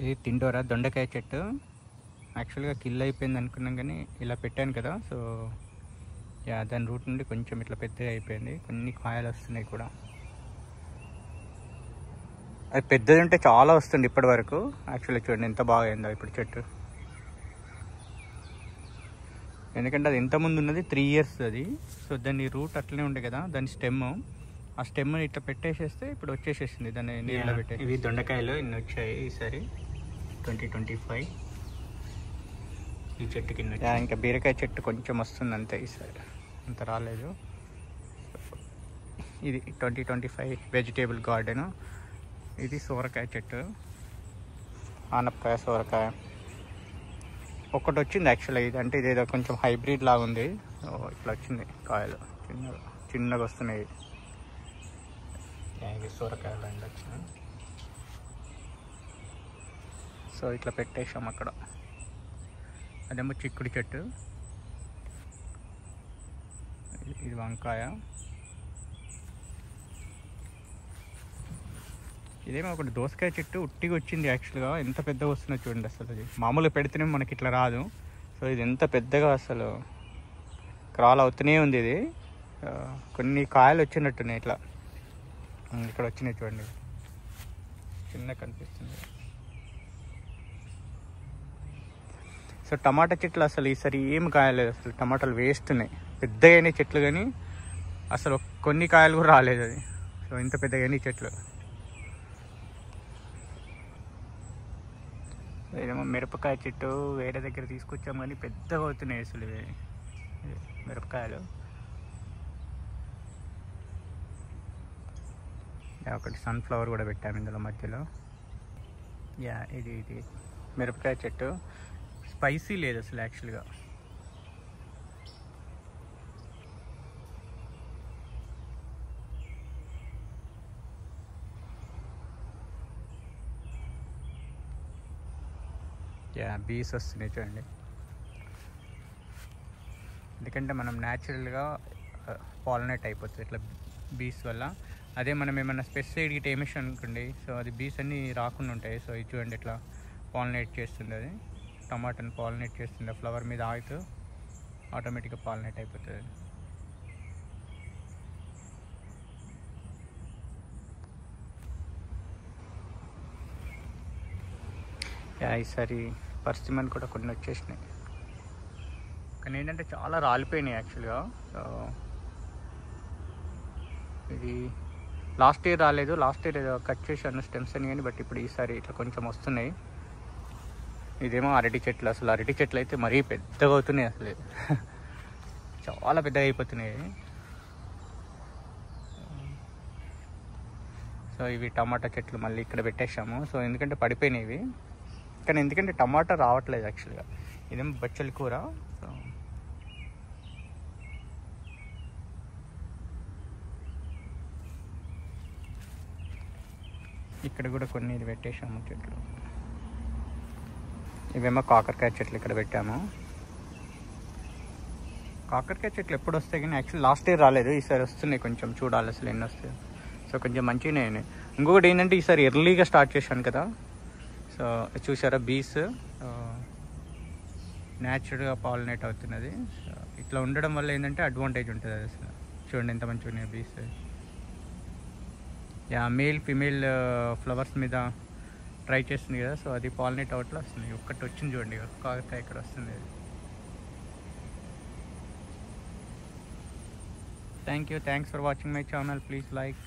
ఇది తిండోరా దొండకాయ చెట్టు. యాక్చువల్గా కిల్ అయిపోయింది అనుకున్నాం కానీ ఇలా పెట్టాను కదా, సో దాని రూట్ నుండి కొంచెం ఇట్లా పెద్దగా అయిపోయింది. కొన్ని కాయలు వస్తున్నాయి కూడా. అది పెద్దది ఉంటే చాలా వస్తుంది ఇప్పటి వరకు. యాక్చువల్లీ చూడండి ఎంత బాగా అయిందో ఇప్పుడు చెట్టు. ఎందుకంటే అది ఎంతమంది ఉన్నది 3 years అది. సో దాని రూట్ అట్లనే ఉండే కదా, దాని స్టెమ్, ఆ స్టెమ్ ఇట్లా పెట్టేసేస్తే ఇప్పుడు వచ్చేసేసింది. దాన్ని నీళ్ళలో పెట్టే. ఇవి దొండకాయలు ఇన్ని వచ్చాయి ఈసారి 2025 ఈ చెట్టు కింద. ఇంకా బీరకాయ చెట్టు కొంచెం వస్తుంది అంతే, ఈసారి అంత రాలేదు. ఇది 2025 వెజిటేబుల్ గార్డెన్. ఇది సోరకాయ చెట్టు, ఆనపకాయ సోరకాయ ఒకటి వచ్చింది యాక్చువల్గా. ఇది అంటే ఇదేదో కొంచెం హైబ్రిడ్ లాగా ఉంది. ఇట్లా వచ్చింది కాయలు, చిన్నగా వస్తున్నాయి. ఇది సోరకాయలు అండి వచ్చినాయి. సో ఇట్లా పెట్టేసాం అక్కడ. అదేమో చిక్కుడు చెట్టు, ఇది వంకాయ. ఇదేమో ఒకటి దోసకాయ చెట్టు ఉట్టిగా వచ్చింది యాక్చువల్గా. ఎంత పెద్దగా వస్తుందో చూడండి అసలు. అది మామూలుగా పెడితేనే మనకి ఇట్లా రాదు. సో ఇది ఎంత పెద్దగా అసలు క్రాల్ అవుతూనే ఉంది. ఇది కొన్ని కాయలు వచ్చినట్టున్నాయి ఇట్లా. ఇక్కడ వచ్చినాయి చూడండి, చిన్న కనిపిస్తుంది. సో టమాటా చెట్లు అసలు ఈసారి ఏం కాయలేదు. అసలు టమాటాలు వేస్ట్ ఉన్నాయి. పెద్దగా చెట్లు కానీ అసలు కొన్ని కాయలు కూడా రాలేదు అది. సో ఇంత పెద్దగా చెట్లు. ఇదేమో మిరపకాయ చెట్టు వేరే దగ్గర తీసుకొచ్చాం కానీ పెద్దగా అవుతున్నాయి అసలు ఇవి మిరపకాయలు. ఒకటి సన్ఫ్లవర్ కూడా పెట్టాము ఇందులో మధ్యలో. ఇది మిరపకాయ చెట్టు. స్పైసీ లేదు అసలు యాక్చువల్గా. బీస్ వస్తున్నాయి చూడండి. ఎందుకంటే మనం న్యాచురల్గా పాలినేట్ అయిపోతుంది ఇట్లా బీస్ వల్ల. అదే మనం ఏమన్నా స్పెసిఫైడ్ గిట్ ఏమేసాం అనుకోండి, సో అది బీస్ అన్నీ రాకుండా ఉంటాయి. సో ఇది చూడండి ఇట్లా పాలినేట్ చేస్తుంది. అది టమాటాని పాలినేట్ చేస్తుంది. ఫ్లవర్ మీద ఆగుతూ ఆటోమేటిక్గా పాలినేట్ అయిపోతుంది. ఈసారి పర్సిమన్ కూడా కొన్ని వచ్చేసినాయి, కానీ ఏంటంటే చాలా రాలిపోయినాయి యాక్చువల్గా. సో ఇది లాస్ట్ ఇయర్ రాలేదు. లాస్ట్ ఇయర్ ఏదో కట్ చేశాను స్టెమ్స్ అని కానీ, బట్ ఇప్పుడు ఈసారి ఇట్లా కొంచెం వస్తున్నాయి. ఇదేమో అరటి చెట్లు. అసలు అరటి చెట్లు అయితే మరీ పెద్దగా అవుతున్నాయి అసలు. చాలా పెద్దగా అయిపోతున్నాయి. సో ఇవి టమాటా చెట్లు మళ్ళీ ఇక్కడ పెట్టేసాము. సో ఎందుకంటే పడిపోయినాయి ఇవి, కానీ ఎందుకంటే టమాటా రావట్లేదు యాక్చువల్గా. ఇదేమో బచ్చలి కూర. సో ఇక్కడ కూడా కొన్ని ఇది పెట్టేసాము చెట్లు. ఇవేమో కాకరకాయ చెట్లు ఇక్కడ పెట్టాము. కాకరకాయ చెట్లు ఎప్పుడు వస్తాయి కానీ యాక్చువల్లీ లాస్ట్ ఇయర్ రాలేదు. ఈసారి వస్తున్నాయి, కొంచెం చూడాలి అసలు ఎన్ని వస్తాయి. సో కొంచెం మంచిగానే అయినాయి. ఇంకొకటి ఏంటంటే ఈసారి ఎర్లీగా స్టార్ట్ చేశాను కదా. సో చూసారా బీస్ న్యాచురల్గా పాలినేట్ అవుతున్నది. సో ఇట్లా ఉండడం వల్ల ఏంటంటే అడ్వాంటేజ్ ఉంటుంది అది. అసలు చూడండి ఎంత మంచిగా ఉన్నాయి బీస్. మేల్ ఫిమేల్ ఫ్లవర్స్ మీద ట్రై చేస్తుంది కదా, సో అది పాలినేట్ అవుట్లో వస్తుంది. ఒక్కటి వచ్చింది చూడండి, కాకరకాయ ఇక్కడ వస్తుంది. Thanks for watching my channel. Please like